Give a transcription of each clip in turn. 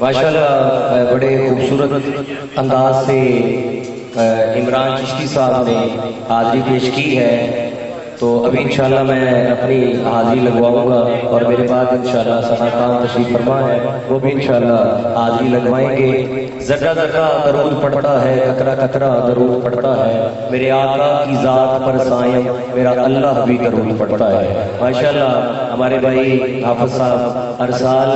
माशाल्लाह बड़े खूबसूरत अंदाज से इमरान चिश्ती साहब ने हाजिरी पेश की है। तो अभी इंशाल्लाह मैं अपनी हाजिरी लगवाऊंगा और मेरे बाद इंशाल्लाह सनाकाम तशरीफ फरमा है, वो भी इंशाल्लाह हाजिरी लगवाएंगे। ज़र्रा ज़र्रा दरूद पढ़ता है, कतरा कतरा दरूद पढ़ता है, मेरे आका की ज़ात पर सायम मेरा अल्लाह भी दरूद पढ़ता है। माशाल्लाह हमारे भाई हाफिज साहब हर साल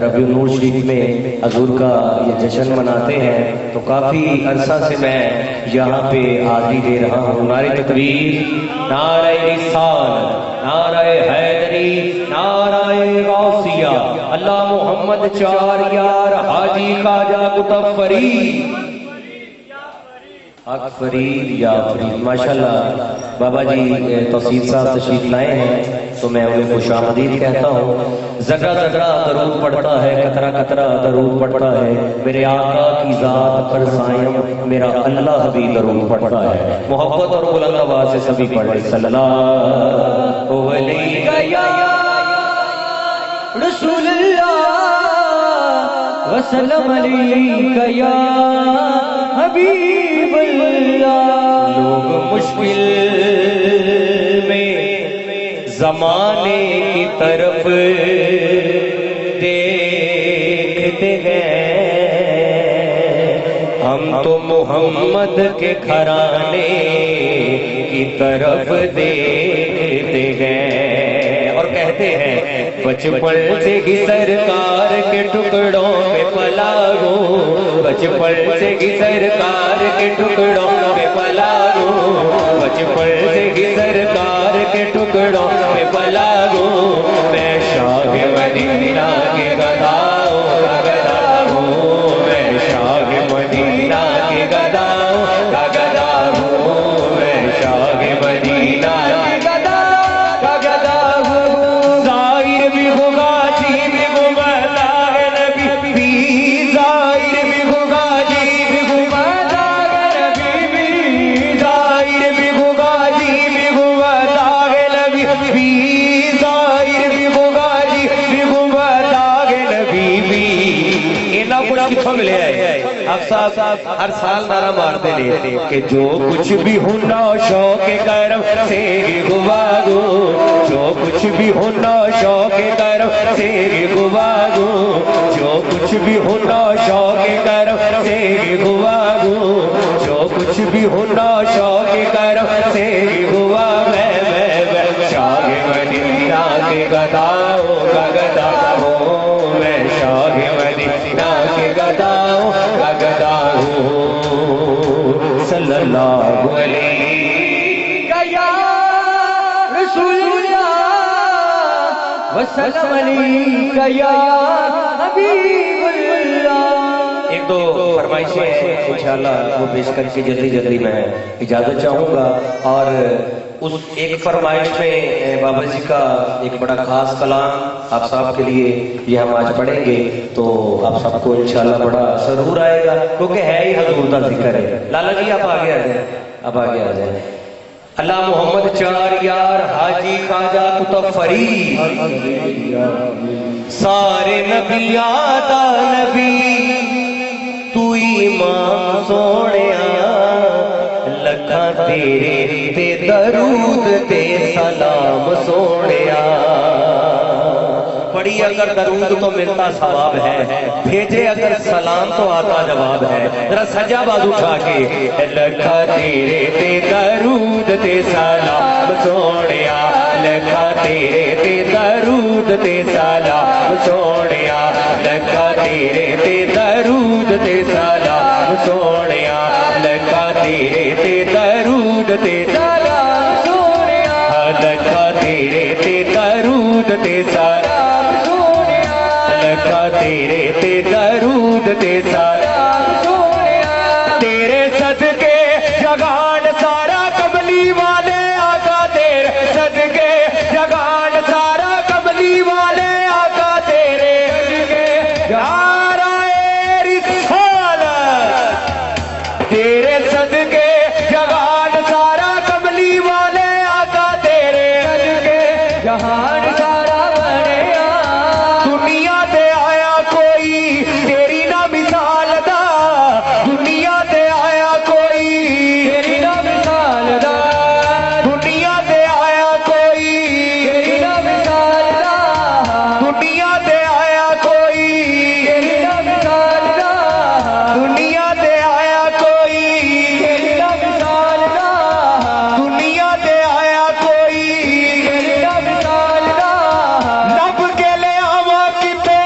रबीउल नूर शरीफ में हजूर का ये जश्न मनाते हैं, तो काफ़ी अरसा से मैं यहाँ पे हाजिरी दे रहा हूँ। नारे तकबीर, नारे रिसालत, नारे हैदरी, नारे गौसिया, अल्लाह मोहम्मद चार यार हाजी खाजा कुतफ़री हक फरीद या फरीद। माशाल्लाह बाबा जी तौसीफ साहब तशरीफ लाए हैं, तो मैं उन्हें खुशामदीद कहता हूँ। ज़र्रा ज़र्रा दरूद पढ़ता है, कतरा कतरा दरूद पढ़ता है, मेरे आका की ज़ात पर सायम मेरा अल्लाह भी दरूद पढ़ता है। मोहब्बत और बुलंद आवाज़ से सभी पढ़े सल्लल्लाहु अलैहि या रसूलल्लाह वसल्लम अलैका या हबीबल्लाह। लोग मुश्किल में ज़माने की तरफ देखते हैं, हम तो मोहम्मद के घराने की तरफ देखते हैं। और कहते हैं बचपन से ही सरकार के टुकड़ों पे पला हूँ, बचपन से ही सरकार के टुकड़ों पे पला हूँ, बचपन से ही सरकार के टुकड़ों पे पला हूँ। मैं शाह मदीना के गदा हूँ, मैं शाह मदीना के गदा हूँ, मैं शाह मदीना के गदा हूँ। जाहिर भी होगा जी भी घुमाता है नबी भी, जाहिर भी होगा जी भी घुमाता है नबी भी, जाहिर भी होगा जी भी घुमाता है नबी भी, जाहिर भी होगा जी भी घुमाता है नबी भी। इना कुछ किथों मिले है आप साहब हर साल नारा मारते ने कि जो कुछ भी होना शौक करम से गुवागो, जो कुछ भी होना शौक करम से गुवागो, जो कुछ भी होना शौक करम से गुवागो, जो कुछ भी होना शौक करम से गुवा। मैं शाह मदीना के गदा हूँ, मैं शाह मदीना के गदा हूँ, सल्लल्लाहु अलैहि या रसूलल्लाह वसल्लम अलैका या हबीबल्लाह। एक दो फरमाइशें इंशाअल्लाह वो पेश करके जल्दी जल्दी मैं इजाजत चाहूँगा। और उस एक फरमाइश में बाबा जी का एक बड़ा खास कलाम आप साहब के लिए ये हम आज पढ़ेंगे, तो आप सबको इंशाल्लाह बड़ा जरूर आएगा, क्योंकि है ही हजूर का जिक्र है। लाला जी आप आगे आ जाए, आप आगे आ जाए। अल्लाह मोहम्मद चार यार हाजी खाजा कुतुब फरीद सारे नबिया दा नबी तू इमाम सोहणिया, लखा तेरे ते दरूद ते सलाम सोहणिया। पढ़ी अगर दरूद तो मिलता सवाब है, भेजे अगर सलाम तो आता जवाब है। जरा सजा बाजू उठा के लखा तेरे ते दरूद ते सलाम सोहणिया, लखा तेरे ते दरूद ते सलाम सोहणिया, लखा तेरे ते दरूद ते सलाम सोहणिया, लखा तेरे ते दरूद ते सलाम सोहणिया, लखा तेरे ते दरूद ते सलाम सोहणिया, लखा तेरे ते दरूद ते सलाम सोहणिया। तेरे सदके जगान सारा कमली वाले आका, तेरे सदके जगान सारा कमली वाले आका, तेरे सदके तेरे सदके जहान सारा कमली वाले आका, तेरे सदके जहान सारा बनिया। दुनिया ते आया कोई तेरी ना मिसाल दा, दुनिया ते आया कोई तेरी ना मिसाल दा, दुनिया ते आया कोई तेरी ना मिसाल दा, दुनिया ते आया कोई तेरी ना मिसाल दा, दुनिया ते आया कोई तेरी ना मिसाल दा, दुनिया ते आया कोई तेरी ना मिसाल दा। नब के ले आवा कितो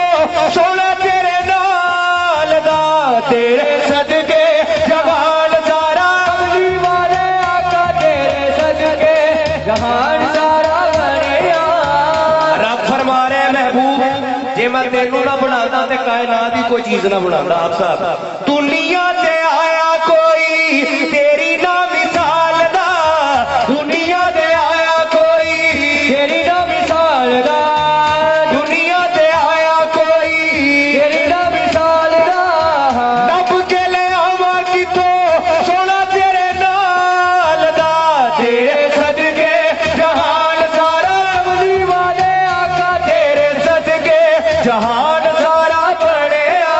सोना तेरे नाल दा, तेरे सदके जहान सारा कमली वाले आका, तेरे सदके जहान सारा बनिया। रब फरमा रहे महबूब जे मैं तेनू ना बनाता ते कायनात दी कोई चीज ना बनाता। आप साहब दुनिया ते आया कोई तेरी ना मिसाल दा, दुनिया ते आया कोई तेरी ना मिसाल दा, दुनिया ते आया कोई तेरी ना मिसाल दा। नब के ले आवा कितो सोना तेरे नाल दा, तेरे सदके जहान सारा कमली वाले आका, तेरे सदके जहान सारा बनिया।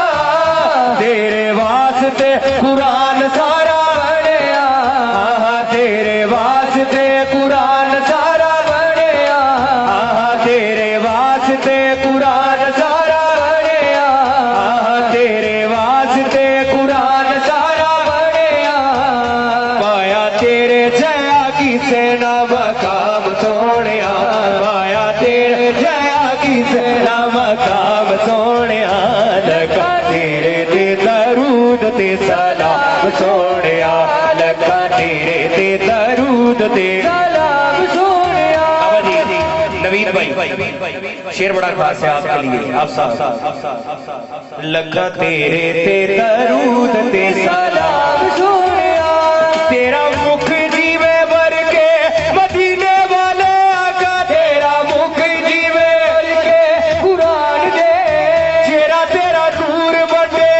शेर बड़ा खास है आपके लिए। आप साहब लगा तेरे ते दरूद ते सलाम सोनिया, तेरा मुख जीवे भर के मदीने वाले आका, तेरा मुख जीवे भर के कुरान दे, जेरा तेरा नूर बने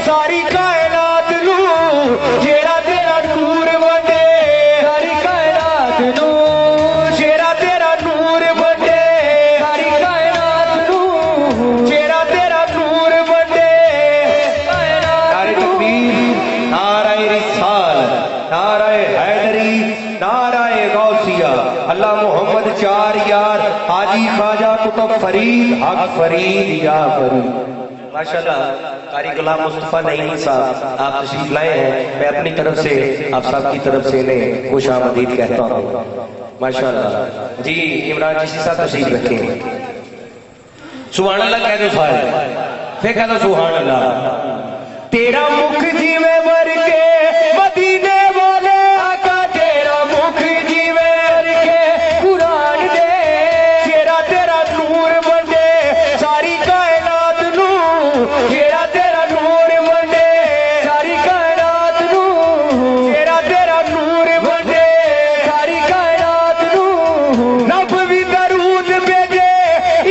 सारी कायनात नू, जेरा तेरा नूर बने सारी कायनात नू, जेरा तेरा नूर बने सारी कायनात नू, जेरा तेरा नूर बने नारे तकबीर, नाराए रिसाल, नाराए हैदरी, नाराए गौसिया, अल्लाह मोहम्मद चार यार, हाजी ख्वाजा कुतुब फरीद, हक फरीद या फरीद। माशाल्लाह कारी गुलाम मुस्तफा नईमी साहब आप तशरीफ लाए हैं, मैं अपनी तरफ से आप सब की तरफ से इन्हें खुशामदीद कहता हूँ। माशाल्लाह जी इमरान चिश्ती साहब तशरीफ रखें। सुभान अल्लाह कह दो सारे, फिर कह दो सुभान अल्लाह। तेरा मुख जीवे भर के मदीने वाले आका, तेरा मुख जीवे भर के कुरान दे, तेरा तेरा नूर बने सारी कायनात नू, तेरा तेरा नूर बने सारी कायनात नू, तेरा तेरा नूर बने सारी कायनात नू, नब भी दरूद भेजे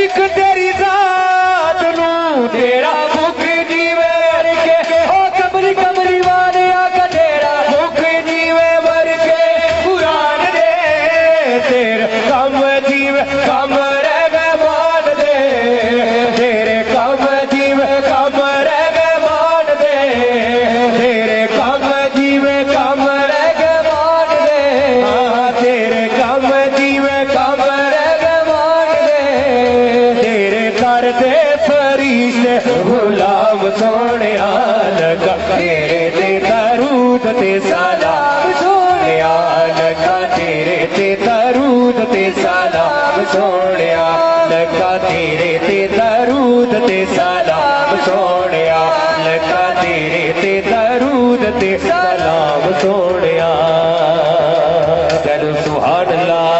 एक तेरी जात नू, तेरा मुख जीवे भर के ओ कबरी कबरी वाले आका, तेरा मुख जीवे भर के कुरान दे, तेरे कम जीवे कम रहमान दे, तेरे कम जीवे कम रहमान दे, तेरे कम जीवे कम रहमान दे, तेरे कम जीवे कम रहमान दे, तेरे कर दे फरीशे गुलाम सोने लगा, तेरे ते दरूद ते सलाम सोने लगा, तेरे ते दरूद ते सलाम सोने लगा, तेरे ते दरूद ते सलाम सोने लगा, तेरे ते दरूद ते सलाम सोने। चलो सुभान अल्लाह।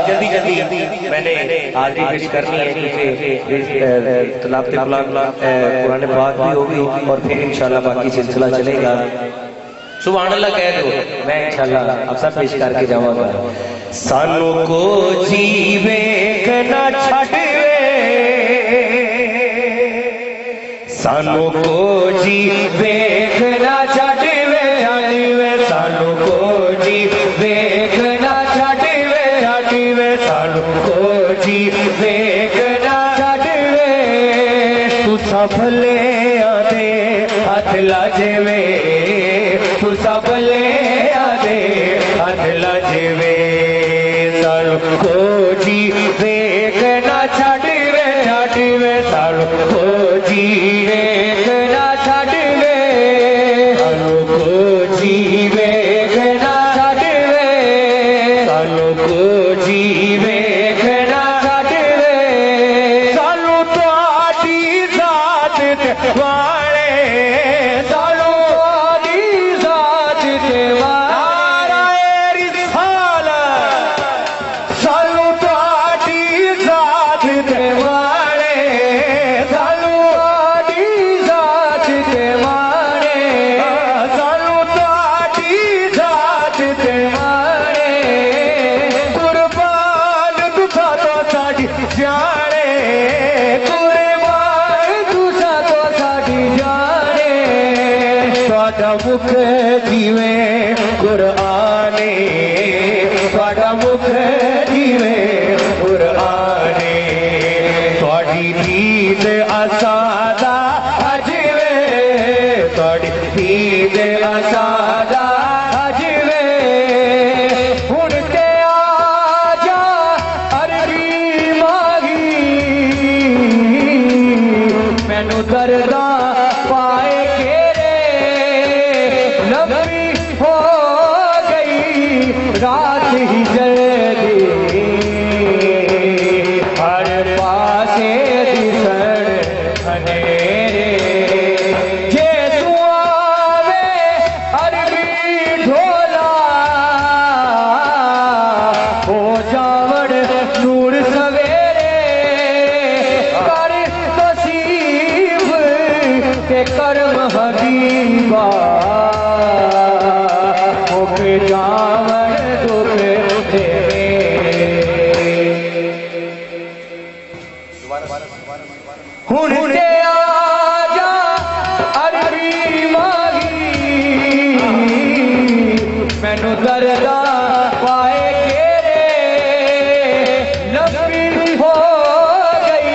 जल्दी जल्दी मैंने हाजिरी पेश करनी है क्योंकि तलावत कुरान पाक भी होगी और फिर इंशाल्लाह बाकी सिलसिला चलेगा। सुभान अल्लाह कह दो, मैं इंशाल्लाह अब सब पेश करके जाऊंगा। सानू को जीवे ना छड़वे, सानू को जीवे ना छड़वे, छड़वे सानू को जीवे ना छड़वे, छड़वे सानू को जीवे ना छड़वे, तू सफले आदे हथ लाजवे, तू सफले आदे हथ लाजवे, सानू को जीवे ना छड़वे, छड़वे सानू को जीवे ना छड़वे, सानू को जीवे ना छड़वे, सानू को जीवे ना छड़वे, सानू तो आदी जात ते वाले, सानू आदी जात ते नाराए रिसालत, सानू तो आदी जात ते वाले, सानू आदी जात ते वाले, सानू तो आदी जात ते वाले, कुर्बान तुसा तो साडी जाने, कुर्बान तुसा तो साडी जाने, साडा मुख जीवे कुराने, साडा मुख जीवे कुराने, साडी दीद असादा अजवे, साडी दीद असादा अजवे, हुण ते आ जा अरबी माही, मैनू दर्दा पाए घेरे, लंबी हो गई रात ही जल्दी, हर पासे दिसण अंधेरे, जे तू आवे अरबी ढोला, हो जावड़ नूर सवेरे, करम हबीबा मुके जावन दुख तेरे हुन ते आजा अरबी माही मैनू दर्दा पाए केरे लंबी हो गई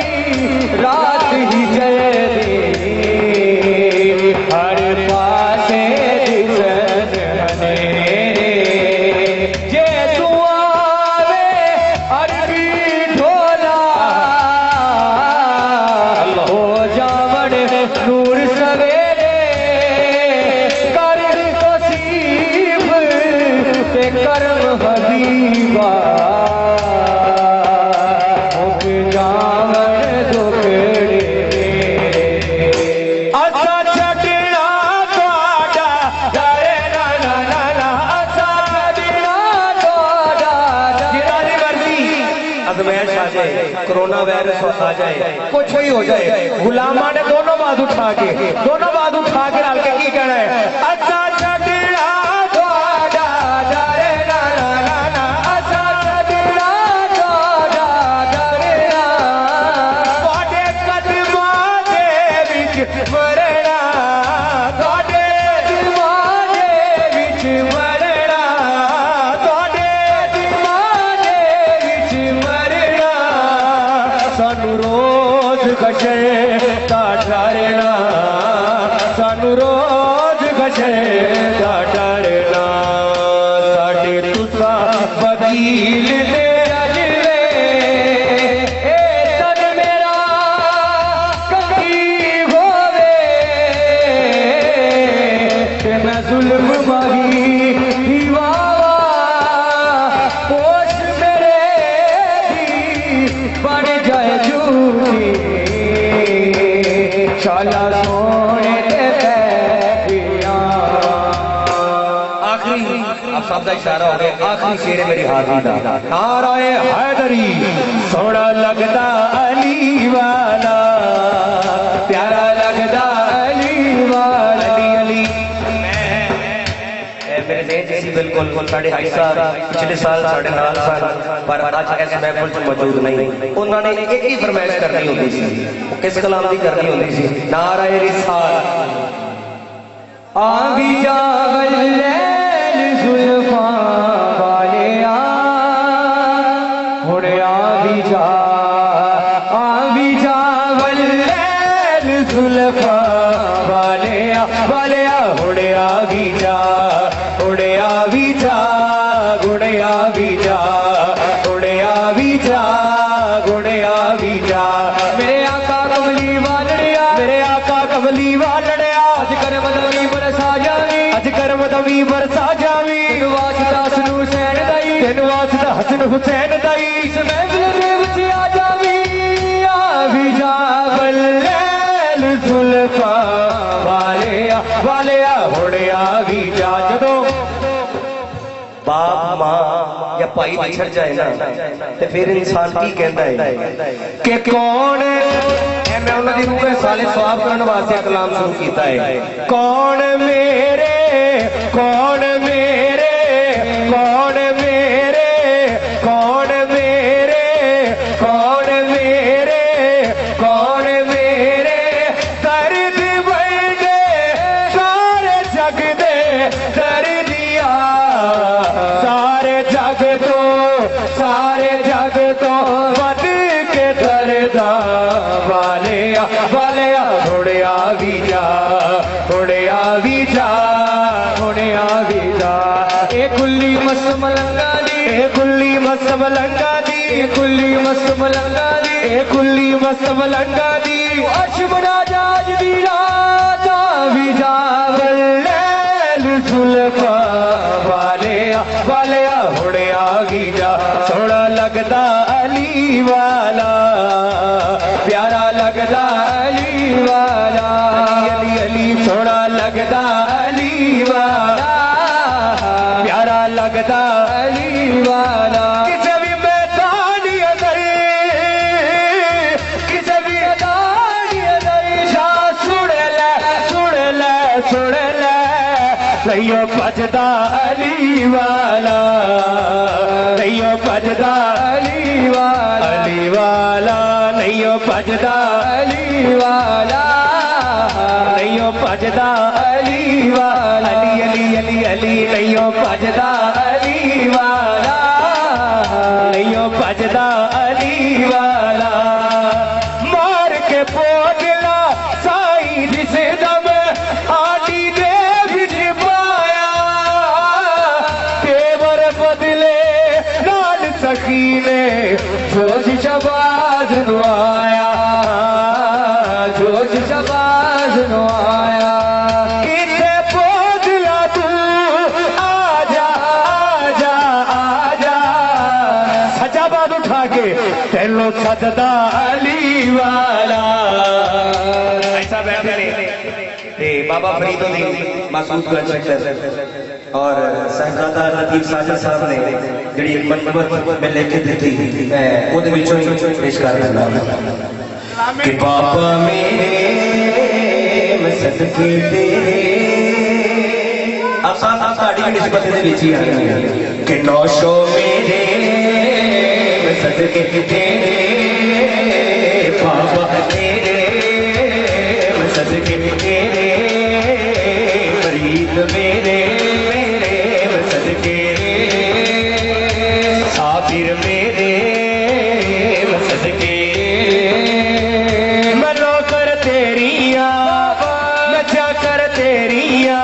रात ही जय दे हर पासे दिसने जे तू आवे अरबी ढोला हो जावण नूर सवेरे कर तसीब ते करम हबीबा मुक जावण दुखड़े असा छड़ना तोड़ा डरे ना ना ना ना असा छड़ना तोड़ा जिरानी वर्दी अजमैश आ जाए कोरोना वायरस आ जाए कुछ ही हो जाए गुलामा ने दोनों बात उठा के डाल के की कहना है अच्छा छड़ना तोड़ा डरे ना ना ना ना अच्छा छड़ना तोड़ा डरे ना तोड़े कदमां दे विच मरना तोड़े कदमां दे विच मरना तोड़े कदमां दे विच मरना सानू रोज गशे दा डरना सानू रोज गशे दा डरना साडे तुसा वकील दे अजवे ए तन मेरा कंगी होवे ते मैं जुल्म माही दीवावा पोश मेरे दी बन जाए झूठी शाला सोने ते पैरियां आखिरी अब शब्द इशारा हो गया आखिरी शेर है मेरी हाजिरी दा नाराए हैदरी सोना लगदा अली वाला प्यारा लगदा अली वाला अली मेरे ज़हन च सी बिल्कुल साढ़े भाई साहब पिछले साल साढ़े नाल सन पर अज इस महफिल च मौजूद नहीं उन्होंने एक ही फरमाइश करनी होती सी किस कलाम की करनी होती सी नाराए रिसाल आ भी जावल लैल जुल्फा वाले हुण आ भी जावल लैल जुल्फा वाले हुण आ भी जा उड़िया भी जा गुड़िया भी जा उड़िया भी जा गुड़िया भी जा मेरे आका कमली वालड़िया मेरे आका कमली वालड़िया अज कर मदवी बरसा जावी अज कर मदवी बरसा जावी वास्ता हसन हुसैन दाई तेन वास्ता हसन हुसैन दाई महफिल दे विच आ जावी आ भी जा बल्लैल जुल्फा वालिया हुड़िया भी जा जदों बाप मां या भाई बिछड़ जाए ना तो फिर इंसान की कहता है कि कौन मैं उन्होंने रूह साले सवाब करने वास्ते कलाम शुरू किया है कौन मेरे कौन मेरे कौन मेरे कौन मेरे कौन मेरे कौन मेरे दर्द बंदे सारे जग दे दर्दिया सारे जग तो बद के दर्दा वालिया हुड़िया भी जा हुड़िया भी जा हुड़िया भी जा ए कुल्ली मस्त मलंगा दी ए कुल्ली मस्त मलंगा दी ए कुल्ली मस्त मलंगा दी ए कुल्ली मस्त मलंगा दी अशबना जाज दी रात भी जा बल्लैल जुल्फा वालिया हुड़िया भी जा सोना लगदा अली वाला प्यारा लगदा अली वाला अली अली सोना लगदा अली वाला प्यारा लगदा अली वाला किसे भी मैदान अंदर किसे भी मैदान अंदर शाह सुन ले नहीं भजदा अली वाला, नहीं भजदा अली वाला, अली वाला नहीं भजदा अली वाला, नहीं भजदा अली वाला, अली अली अली अली नहीं भजदा अली वाला, नहीं भजदा अली वाला। मार के पोटला साई जिस दम आटी दे बिच पाया, तेवर बदले नाल सखी ने जोश शबाज नुआया, जोश शबाज नुआया। इसे पोटला तू आजा आजा आजा, सजाबाद उठा के तेलो सजदा अली वाला। ऐसा बैठे ते बाबा फरीदों दी मासूद गंज सेक्टर और साहिबजादा लतीफ साजिद साहब ने जिहड़ी एक मनकबत में लिख के दी, मैं ਉਹਦੇ ਵਿੱਚੋਂ ਹੀ पेश कर रहा हूं कि बाबा मेरे मैं सदके तेरे, आप साड़ी की निस्बत दे विच ही आ रही है कि नौशो मेरे मैं सदके तेरे, बाबा तेरे मैं सदके तेरे, फरीद मेरे मेरे मैं सदके, साबिर मेरे मैं सदके, मैं नौकर तेरिया मैं चाकर तेरिया,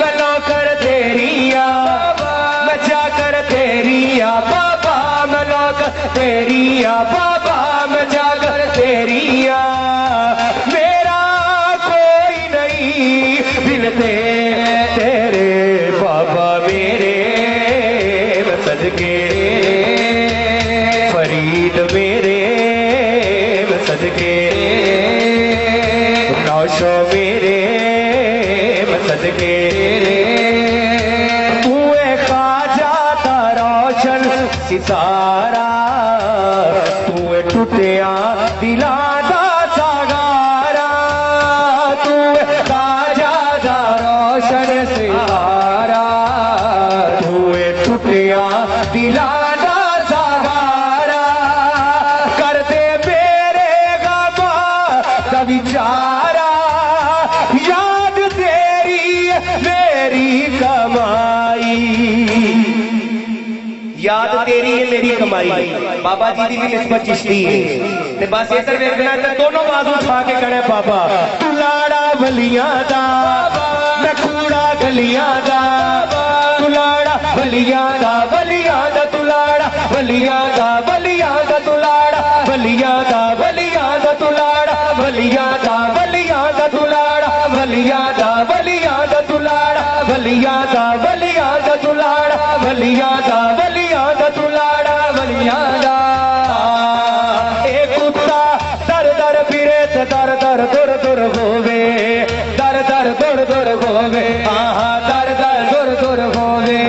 मैं नौकर तेरिया मैं चाकर तेरिया, बाबा मैं नौकर तेरिया, बाबा मैं जाकर तेरिया, मेरा कोई नहीं दिल दे तेरे, बाबा मेरे मैं सदके, फरीद मेरे मैं सदके, नौशो मेरे मैं सदके, तू ख्वाजा दा रोशन सितारा, तू टुटिया दिलां दा सागारा, तू ख्वाजा दा रोशन सितारा, तू टुटिया दिलां दा सागारा, कर दे मेरे गमा दा विचारा, याद तेरी मेरी कमाई, याद तेरी है मेरी कमाई। बाबा जी की भी निस्बत चिश्ती है ते बस इधर देखना ते दोनों बाजू उठा के खड़े बाबा, तू लाड़ा बलियां दा मैं कूड़ा गलियां दा, तू लाड़ा बलियां दा बलियां दा, तू लाड़ा बलियां दा बलियां दा, तू लाड़ा बलियां दा बलियां दा, तू लाड़ा बलियां दा बलियां दा, तू लाड़ा बलियां दा बलियां दा, तू लाड़ा बलियां दा बलियां दा, तू लाड़ा बलियां दा बलियां दा, तू लाड़ा बलियां दा। एक कुत्ता दर दर फिरे ते दर दर दुर दुर होवे, दर दर दुर दुर होवे, हाँ दर दर दुर दुर होवे,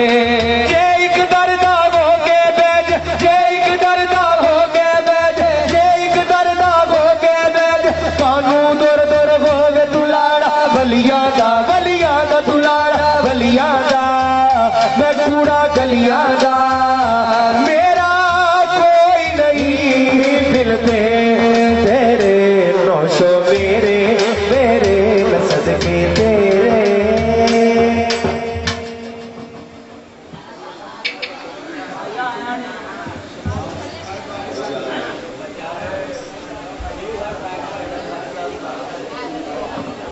जे एक दर दा हो के बैठ, जे एक दर दा हो के बैठ, जे एक दर दा हो के बैठ, कानू दुर दुर होवे, तू लाड़ा बलियां दा बलियां दा, तू लाड़ा बलियां दा मैं कूड़ा गलियां दा, मेरा कोई नहीं दिल दे तेरे, नौशो मेरे